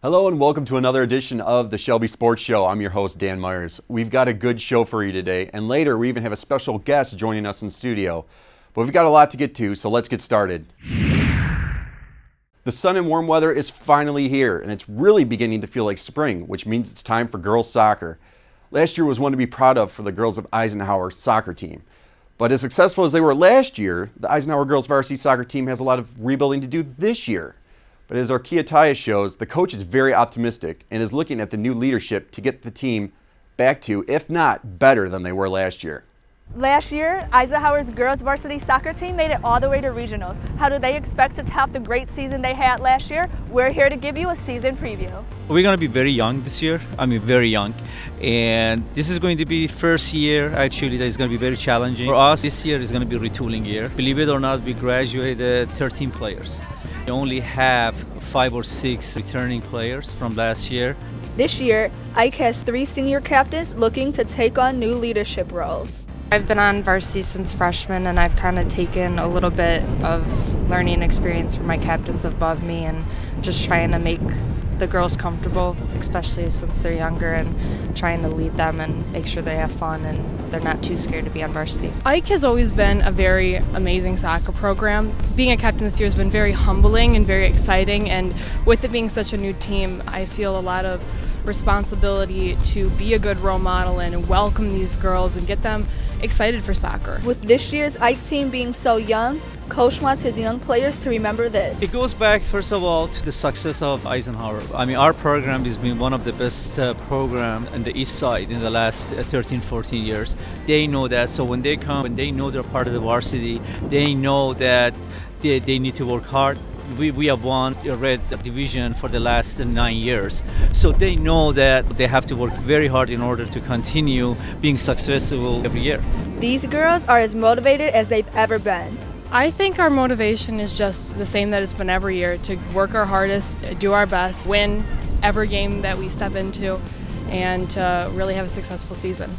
Hello and welcome to another edition of the Shelby Sports Show. I'm your host, Dan Myers. We've got a good show for you today, and later we even have a special guest joining us in studio. But we've got a lot to get to, so let's get started. The sun and warm weather is finally here, and it's really beginning to feel like spring, which means it's time for girls soccer. Last year was one to be proud of for the girls of Eisenhower soccer team. But as successful as they were last year, the Eisenhower girls varsity soccer team has a lot of rebuilding to do this year. But as our Kiataya shows, the coach is very optimistic and is looking at the new leadership to get the team back to, if not better than they were last year. Last year, Eisenhower's girls varsity soccer team made it all the way to regionals. How do they expect to top the great season they had last year? We're here to give you a season preview. We're going to be very young this year. Very young. And this is going to be the first year, actually, that is going to be very challenging. For us, this year is going to be a retooling year. Believe it or not, we graduated 13 players. We only have 5 or 6 returning players from last year. This year, Ike has 3 senior captains looking to take on new leadership roles. I've been on varsity since freshman, and I've kind of taken a little bit of learning experience from my captains above me and just trying to make the girls comfortable, especially since they're younger, and trying to lead them and make sure they have fun and they're not too scared to be on varsity. Ike has always been a very amazing soccer program. Being a captain this year has been very humbling and very exciting, and with it being such a new team, I feel a lot of responsibility to be a good role model and welcome these girls and get them excited for soccer. With this year's Ike team being so young, Coach wants his young players to remember this. It goes back, first of all, to the success of Eisenhower. Our program has been one of the best program in the East Side in the last 13, 14 years. They know that, so when they come, when they know they're part of the varsity, they know that they need to work hard. We have won a red division for the last 9 years. So they know that they have to work very hard in order to continue being successful every year. These girls are as motivated as they've ever been. I think our motivation is just the same that it's been every year, to work our hardest, do our best, win every game that we step into, and to really have a successful season.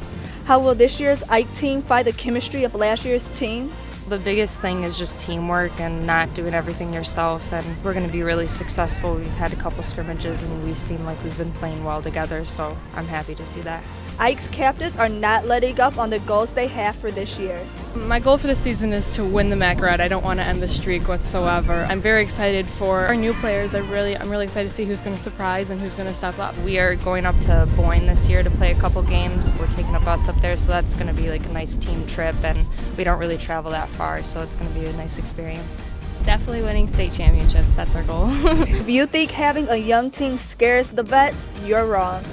How will this year's Ike team find the chemistry of last year's team? The biggest thing is just teamwork and not doing everything yourself, and we're going to be really successful. We've had a couple scrimmages and we've seemed like we've been playing well together, so I'm happy to see that. Ike's captains are not letting up on the goals they have for this year. My goal for this season is to win the MAC Red. I don't want to end the streak whatsoever. I'm very excited for our new players. I'm really excited to see who's going to surprise and who's going to step up. We are going up to Boyne this year to play a couple games. We're taking a bus up there, so that's going to be like a nice team trip, and we don't really travel that far, so it's going to be a nice experience. Definitely winning state championship. That's our goal. If you think having a young team scares the vets, you're wrong.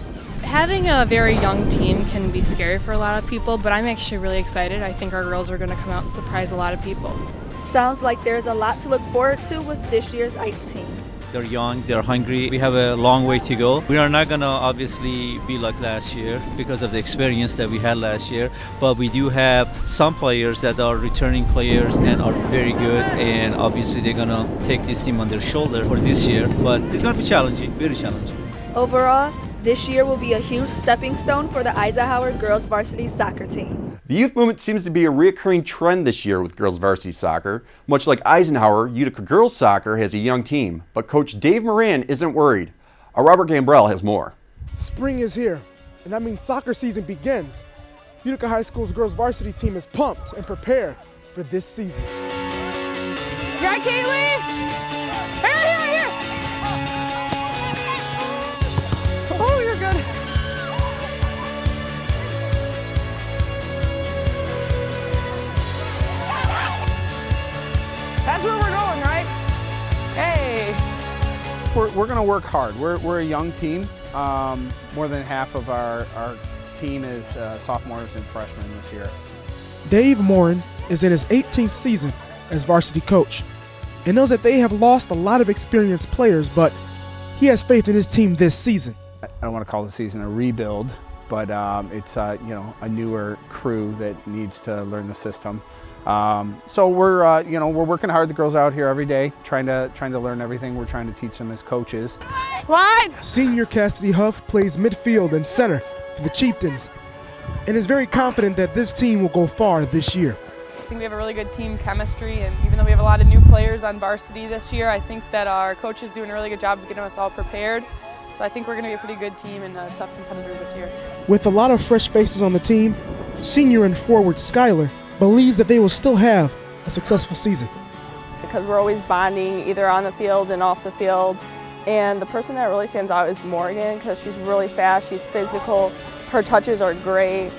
Having a very young team can be scary for a lot of people, but I'm actually really excited. I think our girls are going to come out and surprise a lot of people. Sounds like there's a lot to look forward to with this year's Ike team. They're young, they're hungry. We have a long way to go. We are not going to obviously be like last year because of the experience that we had last year, but we do have some players that are returning players and are very good, and obviously they're going to take this team on their shoulder for this year, but it's going to be challenging, very challenging. Overall, this year will be a huge stepping stone for the Eisenhower girls varsity soccer team. The youth movement seems to be a recurring trend this year with girls varsity soccer. Much like Eisenhower, Utica girls soccer has a young team, but Coach Dave Moran isn't worried. Our Robert Gambrell has more. Spring is here, and that means soccer season begins. Utica High School's girls varsity team is pumped and prepared for this season. Right, Kaylee? Here! Oh, you're good. That's where we're going, right? Hey. We're going to work hard. We're a young team. More than half of our team is sophomores and freshmen this year. Dave Moran is in his 18th season as varsity coach and knows that they have lost a lot of experienced players, but he has faith in his team this season. I don't want to call the season a rebuild, but it's a newer crew that needs to learn the system. So we're working hard. The girls out here every day, trying to learn everything. We're trying to teach them as coaches. Slide! Senior Cassidy Huff plays midfield and center for the Chieftains and is very confident that this team will go far this year. I think we have a really good team chemistry, and even though we have a lot of new players on varsity this year, I think that our coach is doing a really good job of getting us all prepared So I think we're going to be a pretty good team and a tough competitor this year. With a lot of fresh faces on the team, senior and forward Skylar believes that they will still have a successful season. Because we're always bonding either on the field and off the field. And the person that really stands out is Morgan because she's really fast, she's physical, her touches are great.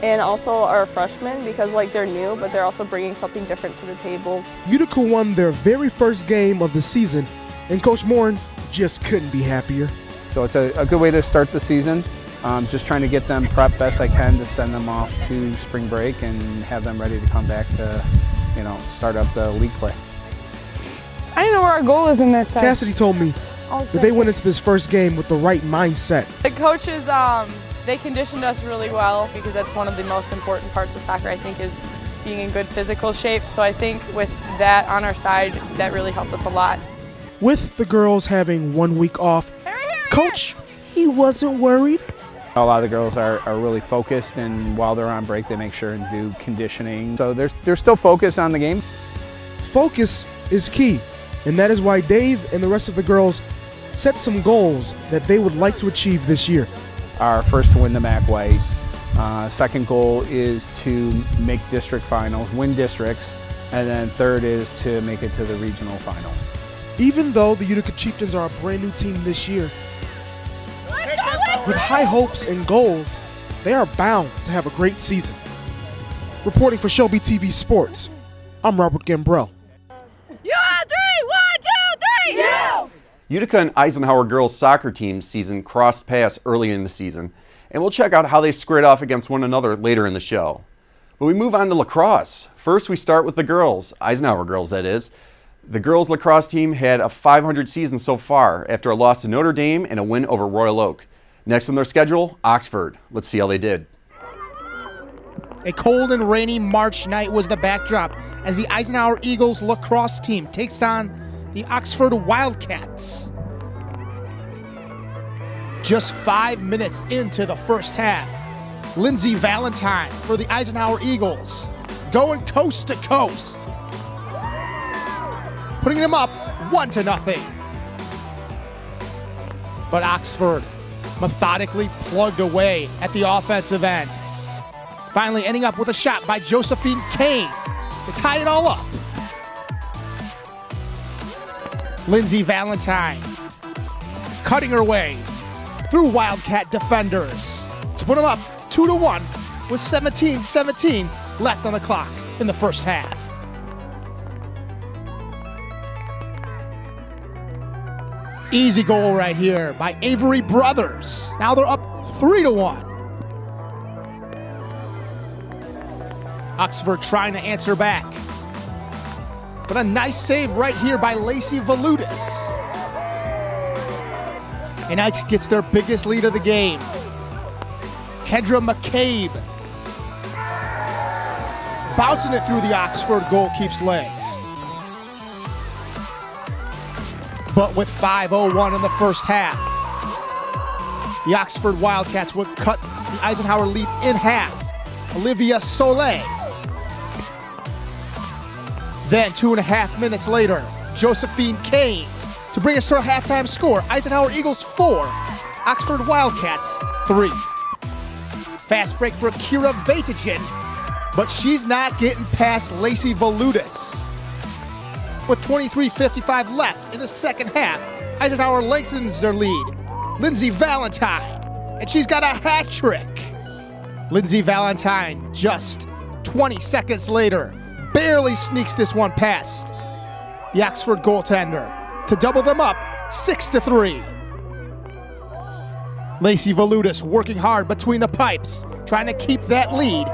And also our freshmen because they're new, but they're also bringing something different to the table. Utica won their very first game of the season, and Coach Morin just couldn't be happier. So it's a good way to start the season. Just trying to get them prepped best I can to send them off to spring break and have them ready to come back to, start up the league play. I don't know where our goal is in that side. Cassidy told me that they went into this first game with the right mindset. The coaches, they conditioned us really well because that's one of the most important parts of soccer, I think, is being in good physical shape. So I think with that on our side, that really helped us a lot. With the girls having 1 week off, Coach, he wasn't worried. A lot of the girls are really focused, and while they're on break, they make sure and do conditioning. So they're still focused on the game. Focus is key, and that is why Dave and the rest of the girls set some goals that they would like to achieve this year. Our first to win the MAC White. Second goal is to make district finals, win districts, and then third is to make it to the regional finals. Even though the Utica Chieftains are a brand new team this year, with high hopes and goals, they are bound to have a great season. Reporting for ShelbyTV Sports, I'm Robert Gambrell. Utica and Eisenhower girls soccer team's season crossed paths early in the season, and we'll check out how they squared off against one another later in the show. But we move on to lacrosse. First, we start with the girls, Eisenhower girls that is. The girls lacrosse team had a .500 season so far after a loss to Notre Dame and a win over Royal Oak. Next on their schedule, Oxford. Let's see how they did. A cold and rainy March night was the backdrop as the Eisenhower Eagles lacrosse team takes on the Oxford Wildcats. Just 5 minutes into the first half, Lindsay Valentine for the Eisenhower Eagles going coast to coast, putting them up 1-0. But Oxford methodically plugged away at the offensive end, finally ending up with a shot by Josephine Kane to tie it all up. Lindsay Valentine cutting her way through Wildcat defenders to put them up 2-1 with 17:17 left on the clock in the first half. Easy goal right here by Avery Brothers. Now they're up 3-1. Oxford trying to answer back. But a nice save right here by Lacey Valutis. And now gets their biggest lead of the game. Kendra McCabe. Bouncing it through the Oxford goalkeeper's legs. But with 5:01 in the first half, the Oxford Wildcats would cut the Eisenhower lead in half. Olivia Soleil. Then 2.5 minutes later, Josephine Kane to bring us to a halftime score. Eisenhower Eagles 4, Oxford Wildcats 3. Fast break for Kira Vatagen, but she's not getting past Lacey Valutis. With 23:55 left in the second half, Eisenhower lengthens their lead. Lindsay Valentine, and she's got a hat trick. Lindsay Valentine, just 20 seconds later, barely sneaks this one past the Oxford goaltender to double them up 6-3. Lacey Valutis working hard between the pipes, trying to keep that lead.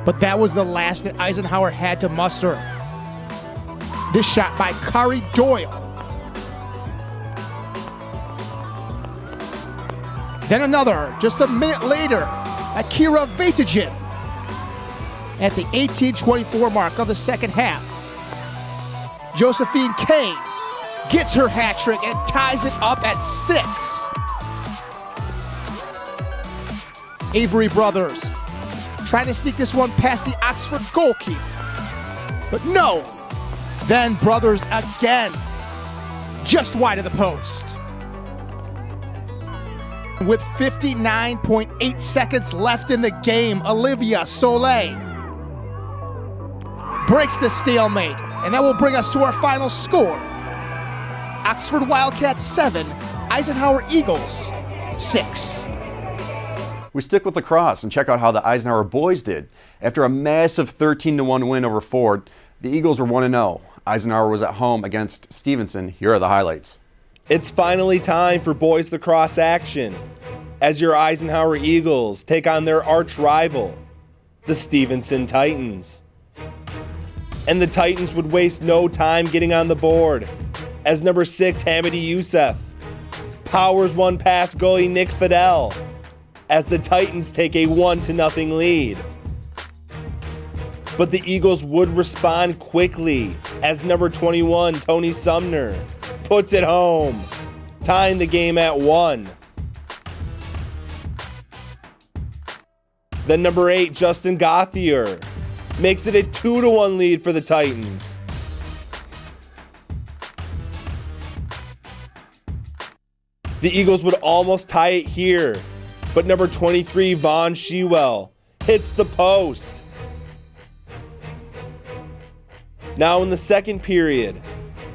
But that was the last that Eisenhower had to muster. This shot by Kari Doyle. Then another, just a minute later, Akira Vatagen. At the 18:24 mark of the second half, Josephine Kane gets her hat trick and ties it up at 6. Avery Brothers trying to sneak this one past the Oxford goalkeeper, but no. Then Brothers again, just wide of the post. With 59.8 seconds left in the game, Olivia Soleil breaks the stalemate, and that will bring us to our final score. Oxford Wildcats 7, Eisenhower Eagles 6. We stick with lacrosse and check out how the Eisenhower boys did. After a massive 13-1 win over Ford, the Eagles were 1-0. Eisenhower was at home against Stevenson. Here are the highlights. It's finally time for boys lacrosse action as your Eisenhower Eagles take on their arch rival, the Stevenson Titans. And the Titans would waste no time getting on the board as number 6 Hamidi Youssef powers one past goalie Nick Fidel as the Titans take a 1-0 lead. But the Eagles would respond quickly as number 21 Tony Sumner puts it home, tying the game at 1. Then number 8 Justin Gauthier makes it a 2-1 lead for the Titans. The Eagles would almost tie it here, but number 23 Vaughn Shewell hits the post. Now in the second period,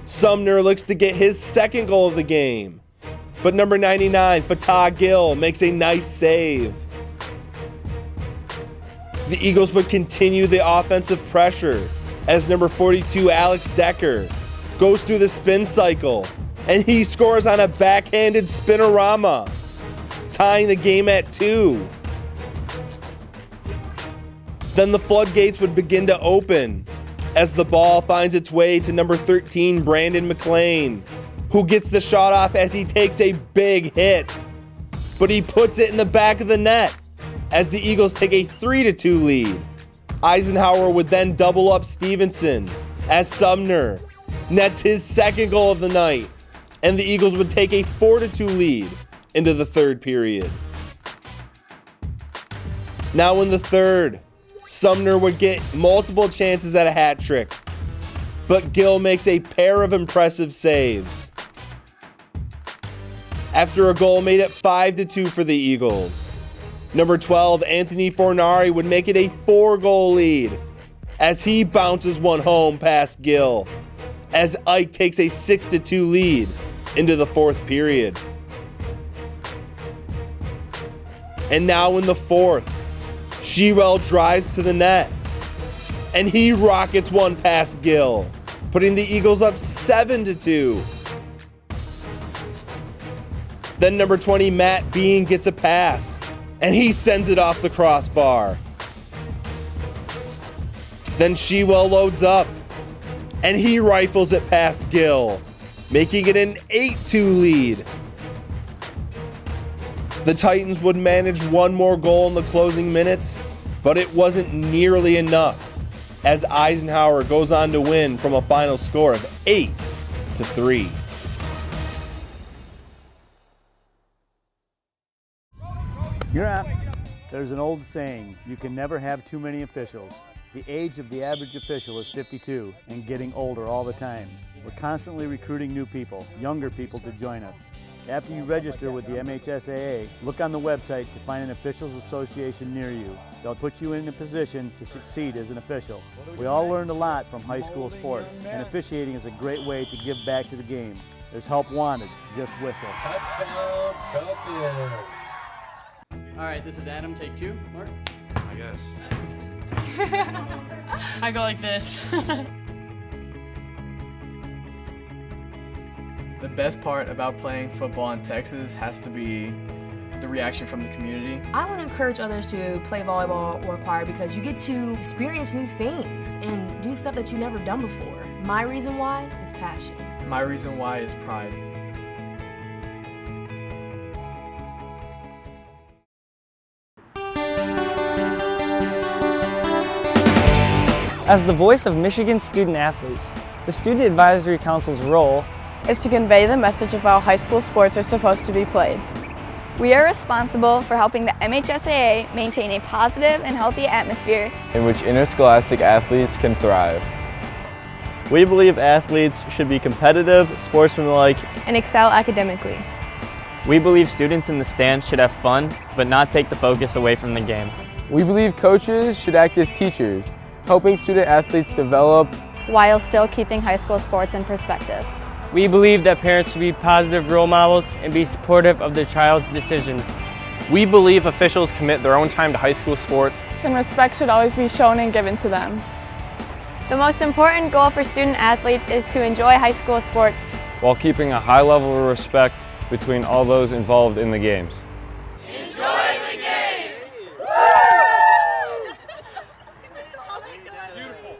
Sumner looks to get his second goal of the game, but number 99 Fatah Gill makes a nice save. The Eagles would continue the offensive pressure as number 42 Alex Decker goes through the spin cycle and he scores on a backhanded spinorama, tying the game at 2. Then the floodgates would begin to open as the ball finds its way to number 13 Brandon McLean, who gets the shot off as he takes a big hit, but he puts it in the back of the net as the Eagles take a 3-2 lead. Eisenhower would then double up Stevenson as Sumner nets his second goal of the night, and the Eagles would take a 4-2 lead into the third period. Now in the third, Sumner would get multiple chances at a hat trick, but Gill makes a pair of impressive saves. After a goal made it 5-2 for the Eagles, number 12 Anthony Fornari would make it a 4-goal lead as he bounces one home past Gill, as Ike takes a 6-2 lead into the fourth period. And now in the fourth, Shewell drives to the net, and he rockets one past Gill, putting the Eagles up 7-2. Then number 20, Matt Bean, gets a pass, and he sends it off the crossbar. Then Shewell loads up, and he rifles it past Gill, making it an 8-2 lead. The Titans would manage one more goal in the closing minutes, but it wasn't nearly enough, as Eisenhower goes on to win from a final score of 8-3. You're up. There's an old saying, you can never have too many officials. The age of the average official is 52 and getting older all the time. We're constantly recruiting new people, younger people to join us. After you register with the MHSAA, look on the website to find an officials association near you. They'll put you in a position to succeed as an official. We all learned a lot from high school sports, and officiating is a great way to give back to the game. There's help wanted, just whistle. Touchdown, Champions. All right, this is Adam, take 2. Mark? I guess. I go like this. The best part about playing football in Texas has to be the reaction from the community. I want to encourage others to play volleyball or choir because you get to experience new things and do stuff that you've never done before. My reason why is passion. My reason why is pride. As the voice of Michigan student athletes, the Student Advisory Council's role is to convey the message of how high school sports are supposed to be played. We are responsible for helping the MHSAA maintain a positive and healthy atmosphere in which interscholastic athletes can thrive. We believe athletes should be competitive, sportsmanlike, and excel academically. We believe students in the stands should have fun, but not take the focus away from the game. We believe coaches should act as teachers, helping student athletes develop while still keeping high school sports in perspective. We believe that parents should be positive role models and be supportive of their child's decisions. We believe officials commit their own time to high school sports, and respect should always be shown and given to them. The most important goal for student athletes is to enjoy high school sports while keeping a high level of respect between all those involved in the games. Enjoy the game!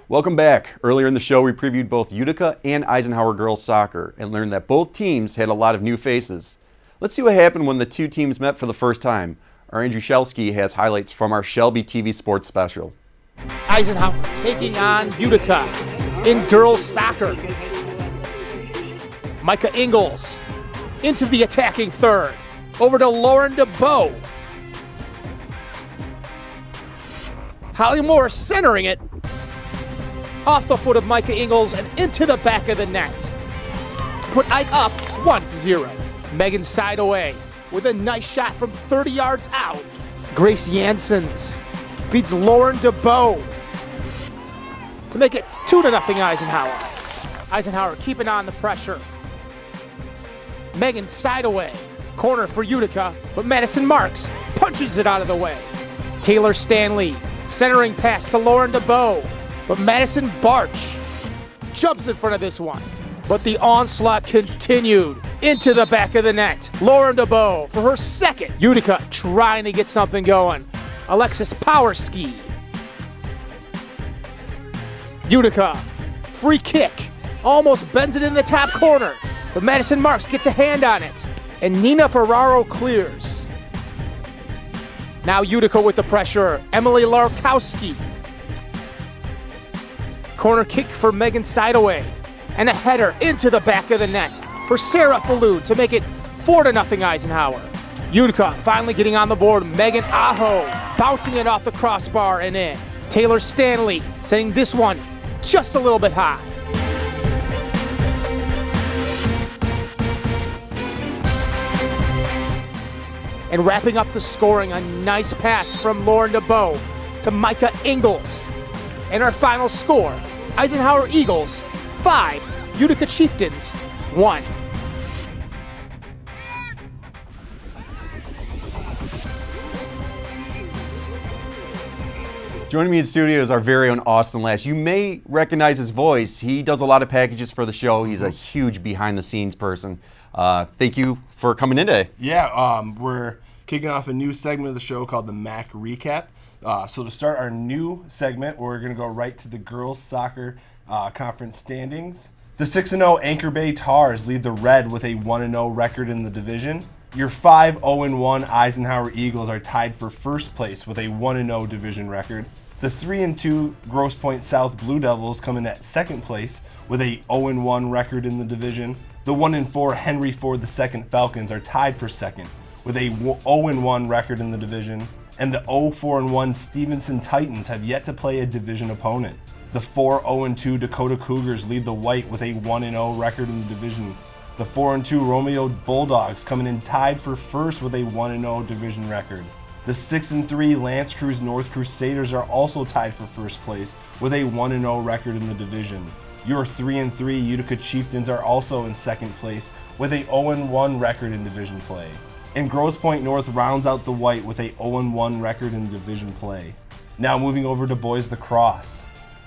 Welcome back. Earlier in the show, we previewed both Utica and Eisenhower girls soccer and learned that both teams had a lot of new faces. Let's see what happened when the two teams met for the first time. Our Andrew Shelby has highlights from our ShelbyTV sports special. Eisenhower taking on Utica in girls soccer. Micah Ingalls into the attacking third. Over to Lauren DeBow. Holly Moore centering it. Off the foot of Micah Ingalls and into the back of the net. To put Ike up 1-0. Megan Sideaway with a nice shot from 30 yards out. Grace Janssens feeds Lauren DeBow to make it 2-0 Eisenhower. Eisenhower keeping on the pressure. Megan Sideaway, corner for Utica, but Madison Marks punches it out of the way. Taylor Stanley, centering pass to Lauren DeBow, but Madison Barch jumps in front of this one. But the onslaught continued into the back of the net. Lauren DeBow for her second. Utica trying to get something going. Alexis Powerski. Utica, free kick, almost bends it in the top corner. But Madison Marks gets a hand on it, and Nina Ferraro clears. Now Utica with the pressure, Emily Larkowski. Corner kick for Megan Sideaway, and a header into the back of the net for Sarah Falloon to make it 4-0 Eisenhower. Utica finally getting on the board, Megan Aho bouncing it off the crossbar and in. Taylor Stanley sending this one just a little bit high. And wrapping up the scoring, a nice pass from Lauren DeBow to Micah Ingalls. And our final score, Eisenhower Eagles 5, Utica Chieftains 1. Joining me in studio is our very own Austin Lash. You may recognize his voice. He does a lot of packages for the show. He's a huge behind-the-scenes person. Thank you for coming in today. Yeah, we're kicking off a new segment of the show called the MAC Recap. So to start our new segment, we're going to go right to the girls soccer conference standings. The 6-0 Anchor Bay Tars lead the Red with a 1-0 record in the division. Your 5-0-1 Eisenhower Eagles are tied for first place with a 1-0 division record. The 3-2 Grosse Pointe South Blue Devils come in at second place with a 0-1 record in the division. The 1-4 Henry Ford II Falcons are tied for second with a 0-1 record in the division. And the 0-4-1 Stevenson Titans have yet to play a division opponent. The 4-0-2 Dakota Cougars lead the White with a 1-0 record in the division. The 4-2 Romeo Bulldogs coming in tied for first with a 1-0 division record. The 6-3 Lance Crews North Crusaders are also tied for first place with a 1-0 record in the division. Your 3-3 Utica Chieftains are also in second place with a 0-1 record in division play. And Grosse Pointe North rounds out the White with a 0-1 record in division play. Now moving over to boys lacrosse.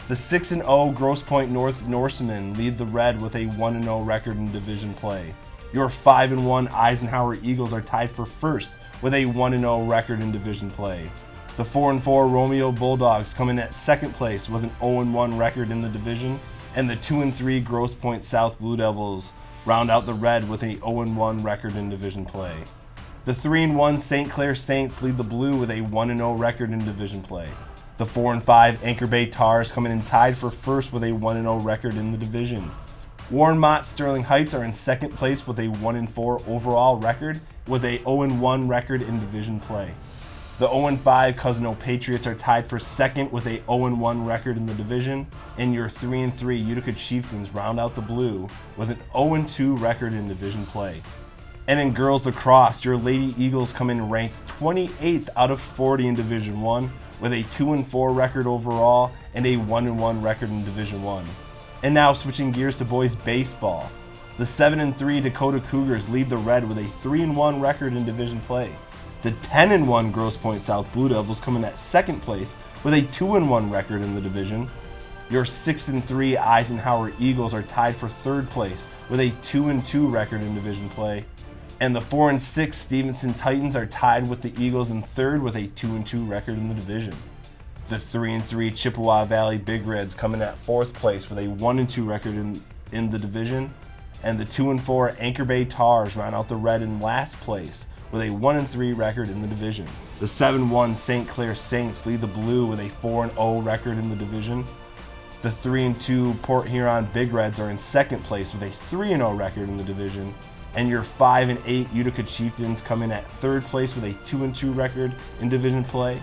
The 6-0 Grosse Pointe North Norsemen lead the Red with a 1-0 record in division play. Your 5-1 Eisenhower Eagles are tied for first with a 1-0 record in division play. The 4-4 Romeo Bulldogs come in at second place with an 0-1 record in the division. And the 2-3 Grosse Pointe South Blue Devils round out the Red with a 0-1 record in division play. The 3-1 St. Clair Saints lead the Blue with a 1-0 record in division play. The 4-5 Anchor Bay Tars coming in tied for first with a 1-0 record in the division. Warren Mott Sterling Heights are in second place with a 1-4 overall record with a 0-1 record in division play. The 0-5 Cousino Patriots are tied for second with a 0-1 record in the division. And your 3-3 Utica Chieftains round out the Blue with an 0-2 record in division play. And in girls lacrosse, your Lady Eagles come in ranked 28th out of 40 in Division I with a 2-4 record overall and a 1-1 record in Division I. And now switching gears to boys baseball. The 7-3 Dakota Cougars lead the Red with a 3-1 record in division play. The 10-1 Grosse Pointe South Blue Devils come in at second place with a 2-1 record in the division. Your 6-3 Eisenhower Eagles are tied for third place with a 2-2 record in division play. And the 4-6 Stevenson Titans are tied with the Eagles in third with a 2-2 record in the division. The 3-3 Chippewa Valley Big Reds come in at fourth place with a 1-2 record in the division. And the 2-4 Anchor Bay Tars round out the Red in last place with a 1-3 record in the division. The 7-1 St. Clair Saints lead the Blue with a 4-0 record in the division. The 3-2 Port Huron Big Reds are in second place with a 3-0 record in the division. And your 5-8 Utica Chieftains come in at third place with a 2-2 record in division play.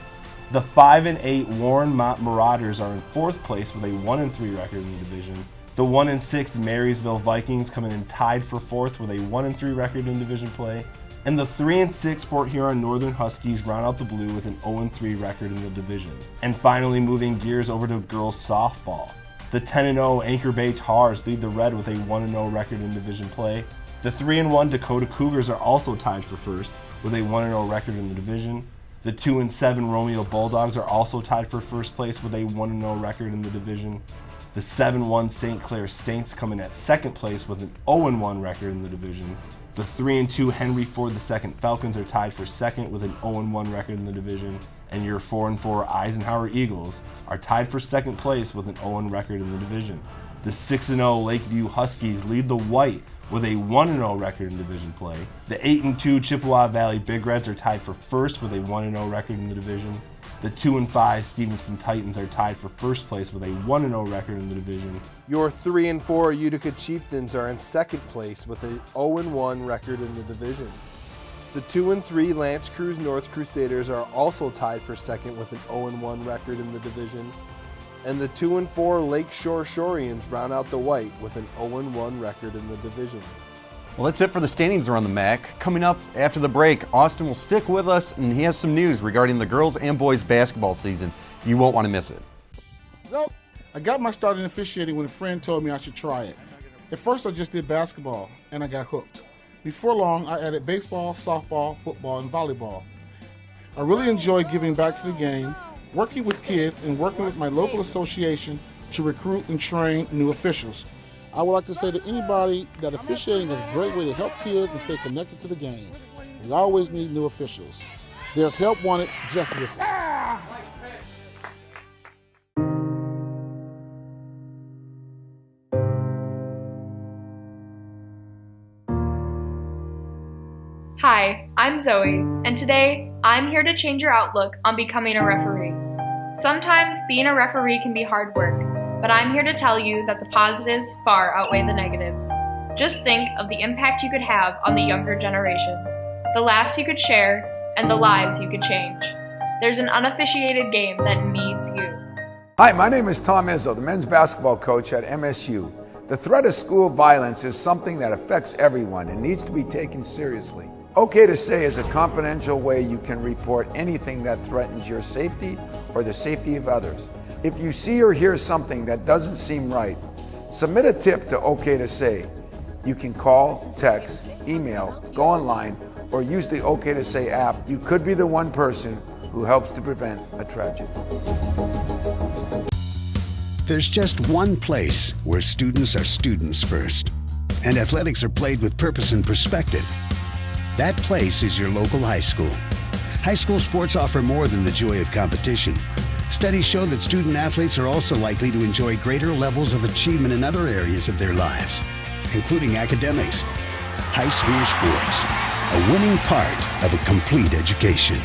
The 5-8 Warren Mott Marauders are in fourth place with a 1-3 record in the division. The 1-6 Marysville Vikings come in tied for fourth with a 1-3 record in division play. And the 3-6 Port Huron Northern Huskies round out the Blue with an 0-3 record in the division. And finally moving gears over to girls softball. The 10-0 Anchor Bay Tars lead the Red with a 1-0 record in division play. The 3-1 Dakota Cougars are also tied for first with a 1-0 record in the division. The 2-7 Romeo Bulldogs are also tied for first place with a 1-0 record in the division. The 7-1 St. Clair Saints come in at second place with an 0-1 record in the division. The 3-2 Henry Ford II Falcons are tied for second with an 0-1 record in the division. And your 4-4 Eisenhower Eagles are tied for second place with an 0-1 record in the division. The 6-0 Lakeview Huskies lead the White with a 1-0 record in division play. The 8-2 Chippewa Valley Big Reds are tied for first with a 1-0 record in the division. The 2-5 Stevenson Titans are tied for first place with a 1-0 record in the division. Your 3-4 Utica Chieftains are in second place with a 0-1 record in the division. The 2-3 Lance Cruz North Crusaders are also tied for second with an 0-1 record in the division. And the 2-4 Lakeshore Shoreans round out the White with an 0-1 record in the division. Well, that's it for the standings around the MAC. Coming up after the break, Austin will stick with us, and he has some news regarding the girls and boys basketball season. You won't want to miss it. So, I got my start in officiating when a friend told me I should try it. At first, I just did basketball, and I got hooked. Before long, I added baseball, softball, football, and volleyball. I really enjoy giving back to the game, working with kids, and working with my local association to recruit and train new officials. I would like to say to anybody that officiating is a great way to help kids and stay connected to the game. We always need new officials. There's help wanted, just listen. Hi, I'm Zoe, and today I'm here to change your outlook on becoming a referee. Sometimes being a referee can be hard work, but I'm here to tell you that the positives far outweigh the negatives. Just think of the impact you could have on the younger generation, the laughs you could share, and the lives you could change. There's an unofficiated game that needs you. Hi, my name is Tom Izzo, the men's basketball coach at MSU. The threat of school violence is something that affects everyone and needs to be taken seriously. Okay to Say is a confidential way you can report anything that threatens your safety or the safety of others. If you see or hear something that doesn't seem right, submit a tip to OK to Say. You can call, text, email, go online, or use the OK to Say app. You could be the one person who helps to prevent a tragedy. There's just one place where students are students first, and athletics are played with purpose and perspective. That place is your local high school. High school sports offer more than the joy of competition. Studies show that student athletes are also likely to enjoy greater levels of achievement in other areas of their lives, including academics. High school sports, a winning part of a complete education.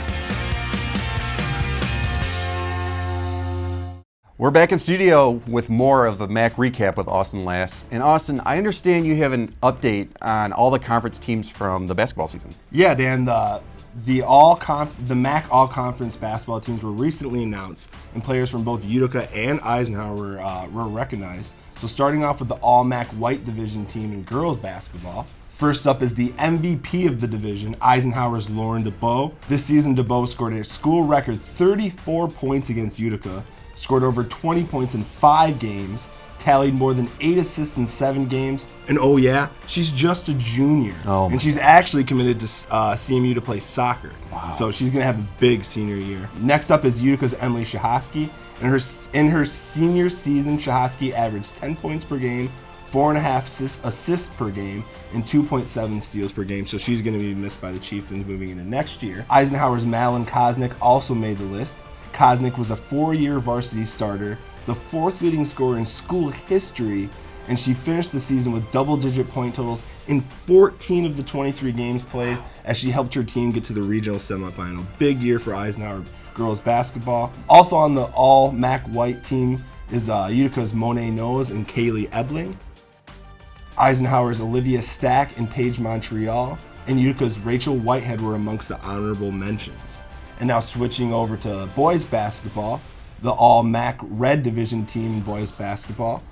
We're back in studio with more of the MAC recap with Austin Lass. And Austin, I understand you have an update on all the conference teams from the basketball season. Yeah, Dan, the MAC all-conference basketball teams were recently announced, and players from both Utica and Eisenhower were recognized. So starting off with the All-MAC White Division team in girls basketball. First up is the MVP of the division, Eisenhower's Lauren DeBow. This season, DeBow scored a school record 34 points against Utica, scored over 20 points in 5 games, tallied more than 8 assists in 7 games, and oh yeah, she's just a junior. And she's actually committed to CMU to play soccer. Wow. So she's gonna have a big senior year. Next up is Utica's Emily Shahosky. In her senior season, Shahosky averaged 10 points per game, 4.5 assists per game, and 2.7 steals per game, so she's gonna be missed by the Chieftains moving into next year. Eisenhower's Malin Kosnick also made the list. Kosnick was a 4-year varsity starter, the 4th leading scorer in school history, and she finished the season with double-digit point totals in 14 of the 23 games played as she helped her team get to the regional semifinal. Big year for Eisenhower girls basketball. Also on the All-MAC White team is Utica's Monet Nose and Kaylee Ebling, Eisenhower's Olivia Stack and Paige Montreal, and Utica's Rachel Whitehead were amongst the honorable mentions. And now switching over to boys basketball, the All-MAC Red Division team in boys basketball.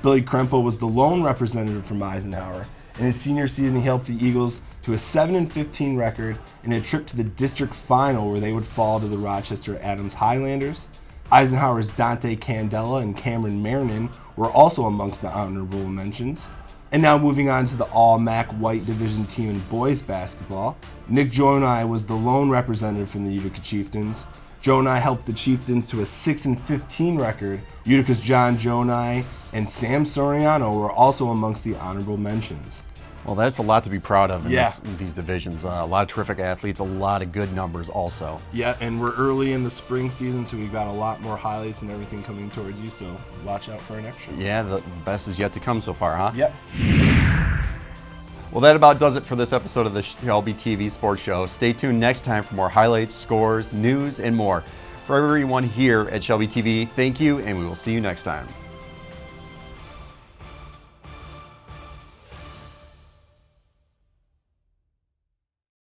Billy Krempo was the lone representative from Eisenhower. In his senior season, he helped the Eagles to a 7-15 record and a trip to the district final where they would fall to the Rochester Adams Highlanders. Eisenhower's Dante Candela and Cameron Marinan were also amongst the honorable mentions. And now moving on to the All-MAC White Division team in boys basketball. Nick Jonai was the lone representative from the Utica Chieftains. Jonai helped the Chieftains to a 6-15 record. Utica's John Jonai and Sam Soriano were also amongst the honorable mentions. Well, that's a lot to be proud of in these divisions. A lot of terrific athletes, a lot of good numbers also. Yeah, and we're early in the spring season, so we've got a lot more highlights and everything coming towards you, so watch out for our next show. Yeah, the best is yet to come so far, huh? Yep. Well, that about does it for this episode of the Shelby TV Sports Show. Stay tuned next time for more highlights, scores, news, and more. For everyone here at Shelby TV, thank you, and we will see you next time.